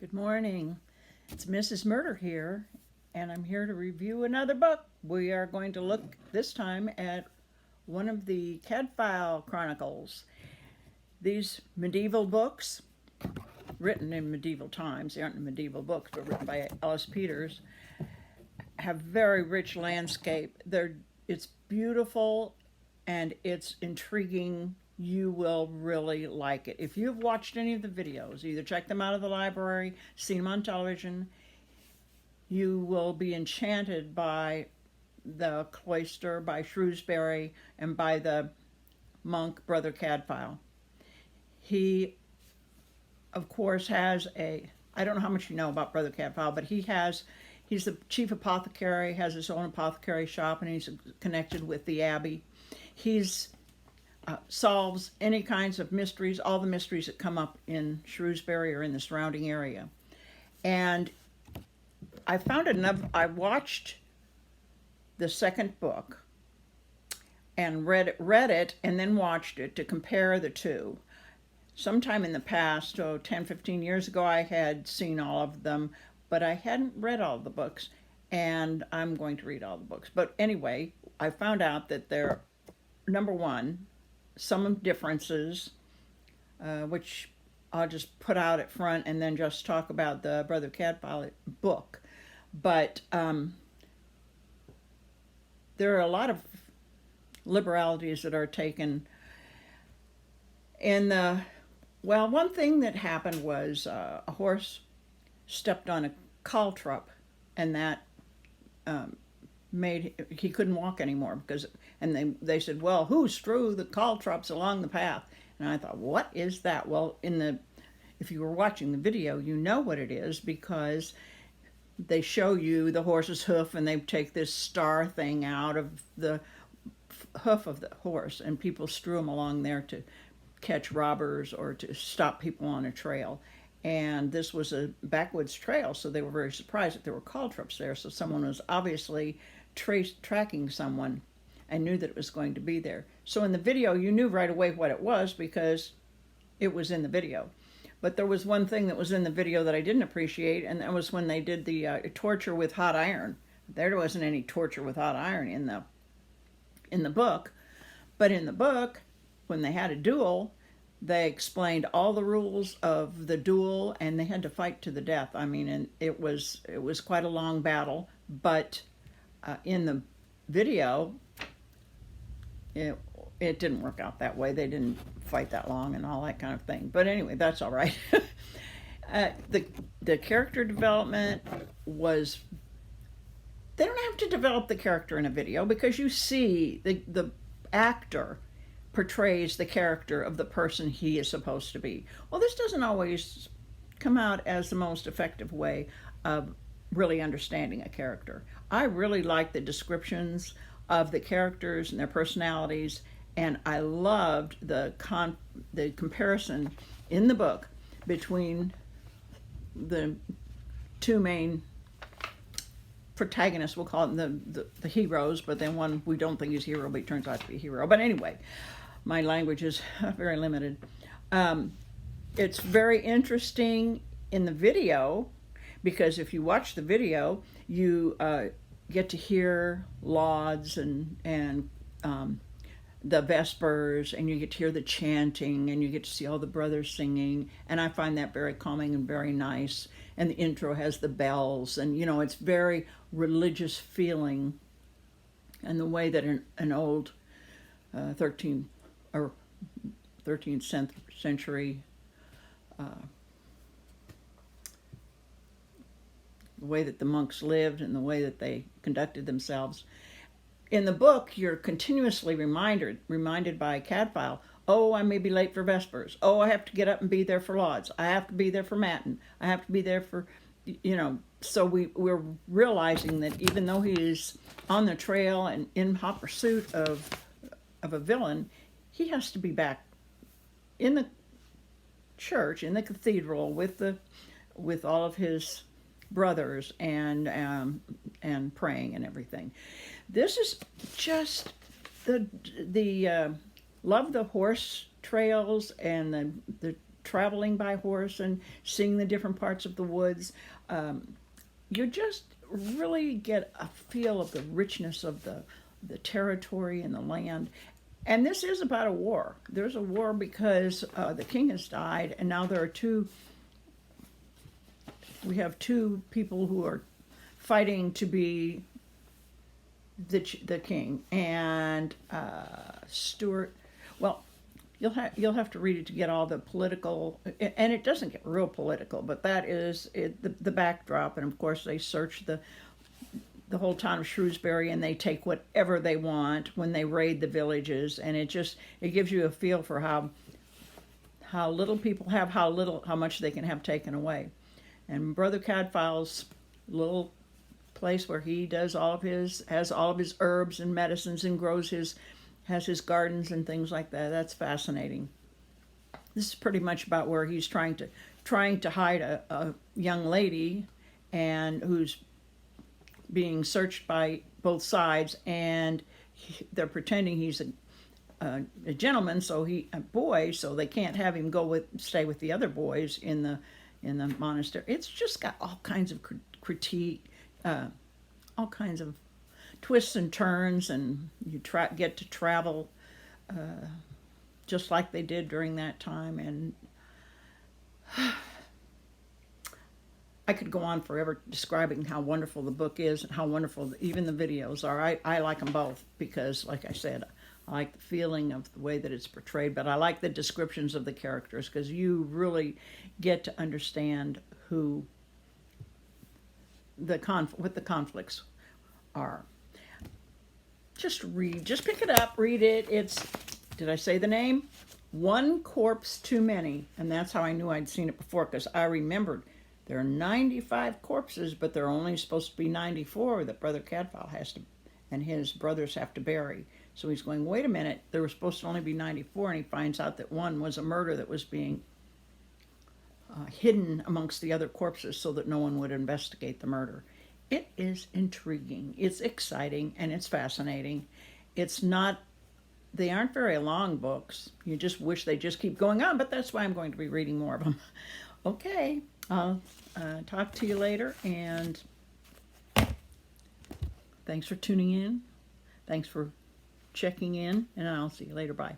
Good morning. It's Mrs. Murder here, and I'm here to review another book. We are going to look this time at one of the Cadfael Chronicles. These medieval books, written in medieval times, they aren't medieval books, but written by Ellis, have very rich landscape. It's beautiful and it's intriguing. You will really like it. If you've watched any of the videos, either check them out of the library, seen them on television, you will be enchanted by the cloister, by Shrewsbury, and by the monk, Brother Cadfael. He, of course, has I don't know how much you know about Brother Cadfael, but he's the chief apothecary, has his own apothecary shop, and he's connected with the Abbey. He's solves any kinds of mysteries, all the mysteries that come up in Shrewsbury or in the surrounding area. And I found enough. I watched the second book and read it and then watched it to compare the two. Sometime in the past, 10, 15 years ago, I had seen all of them, but I hadn't read all the books, and I'm going to read all the books. But anyway, I found out that they're, number one, some differences, which I'll just put out at front and then just talk about the Brother Cadfael book. But there are a lot of liberalities that are taken in the, well, one thing that happened was a horse stepped on a caltrop, and that he couldn't walk anymore and they said, well, who strew the caltrops along the path? And I thought, what is that? Well, if you were watching the video, you know what it is, because they show you the horse's hoof and they take this star thing out of the hoof of the horse, and people strew them along there to catch robbers or to stop people on a trail. And this was a backwoods trail, so they were very surprised that there were caltrops there. So someone was obviously tracking someone and knew that it was going to be there. So in the video, you knew right away what it was because it was in the video. But there was one thing that was in the video that I didn't appreciate, and that was when they did the torture with hot iron. There wasn't any torture with hot iron in the book. But in the book, when they had a duel, they explained all the rules of the duel, and they had to fight to the death. I mean, and it was quite a long battle, but in the video, it didn't work out that way. They didn't fight that long and all that kind of thing. But anyway, that's all right. The character development was, they don't have to develop the character in a video, because you see the actor portrays the character of the person he is supposed to be. Well, this doesn't always come out as the most effective way of really understanding a character. I really like the descriptions of the characters and their personalities, and I loved the comparison in the book between the two main protagonists. We'll call them the heroes, but then one we don't think is a hero, but he turns out to be a hero. But anyway, my language is very limited. It's very interesting in the video, because if you watch the video, you get to hear lauds and the vespers, and you get to hear the chanting, and you get to see all the brothers singing, and I find that very calming and very nice. And the intro has the bells, and it's very religious feeling, and the way that an old 13th century the way that the monks lived and the way that they conducted themselves. In the book, you're continuously reminded by Cadfael, oh, I may be late for Vespers. Oh, I have to get up and be there for Lauds. I have to be there for Matin. I have to be there for, so we're realizing that even though he is on the trail and in hot pursuit of a villain, he has to be back in the church, in the cathedral, with all of his brothers and praying and everything. This is just the love the horse trails and the traveling by horse and seeing the different parts of the woods. You just really get a feel of the richness of the territory and the land. And this is about a war. There's a war because the king has died, and now there are we have two people who are fighting to be the king. And Stuart, well, you'll have to read it to get all the political, and it doesn't get real political, but that is the backdrop. And of course they search the whole town of Shrewsbury, and they take whatever they want when they raid the villages, and it gives you a feel for how little people have, how much they can have taken away. And Brother Cadfael's little place where he has all of his herbs and medicines and has his gardens and things like that. That's fascinating. This is pretty much about where he's trying to hide a young lady, and who's being searched by both sides, and they're pretending he's a gentleman, so a boy, so they can't have him stay with the other boys in the monastery. It's just got all kinds of critique, all kinds of twists and turns, and you get to travel just like they did during that time. And I could go on forever describing how wonderful the book is and how wonderful even the videos are. I like them both because, like I said, I like the feeling of the way that it's portrayed, but I like the descriptions of the characters because you really get to understand what the conflicts are. Just pick it up, read it. Did I say the name? One Corpse Too Many, and that's how I knew I'd seen it before, because I remembered there are 95 corpses, but there are only supposed to be 94 that Brother Cadfael and his brothers have to bury. So he's going, wait a minute, there were supposed to only be 94, and he finds out that one was a murder that was being hidden amongst the other corpses so that no one would investigate the murder. It is intriguing, it's exciting, and it's fascinating. They aren't very long books. You just wish they just keep going on, but that's why I'm going to be reading more of them. Okay, I'll talk to you later, and thanks for tuning in. Thanks for checking in, and I'll see you later. Bye.